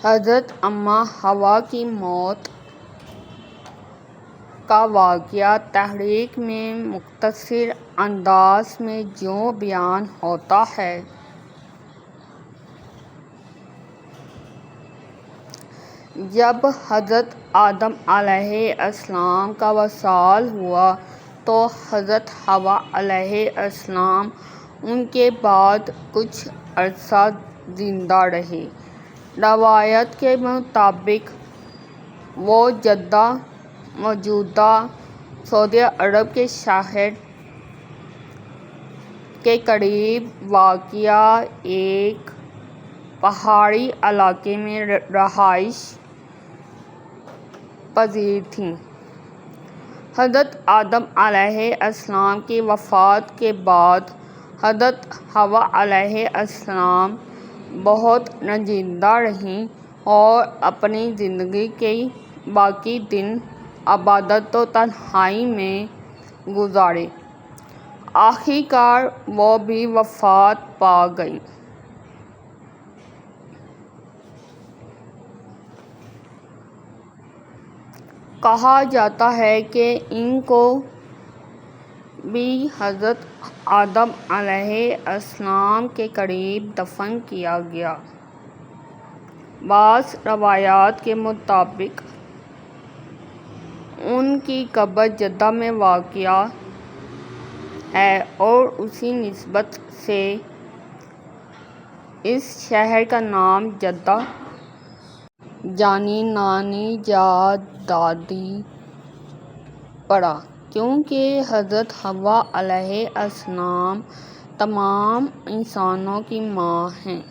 حضرت اماں حوا کی موت کا واقعہ تحریک میں مختصر انداز میں یوں بیان ہوتا ہے۔ جب حضرت آدم علیہ السلام کا وصال ہوا تو حضرت حوا علیہ السلام ان کے بعد کچھ عرصہ زندہ رہے۔ روایت کے مطابق وہ جدہ موجودہ سعودی عرب کے شہر کے قریب واقع ایک پہاڑی علاقے میں رہائش پذیر تھیں۔ حضرت آدم علیہ السلام کی وفات کے بعد حضرت حوا علیہ السلام بہت رنجیدہ رہیں اور اپنی زندگی کے باقی دن عبادت و تنہائی میں گزارے۔ آخر کار وہ بھی وفات پا گئیں۔ کہا جاتا ہے کہ ان کو بھی حضرت آدم علیہ السلام کے قریب دفن کیا گیا۔ بعض روایات کے مطابق ان کی قبر جدہ میں واقع ہے اور اسی نسبت سے اس شہر کا نام جدہ یعنی نانی جا دادی پڑا، کیونکہ حضرت حوا علیہ السلام تمام انسانوں کی ماں ہیں۔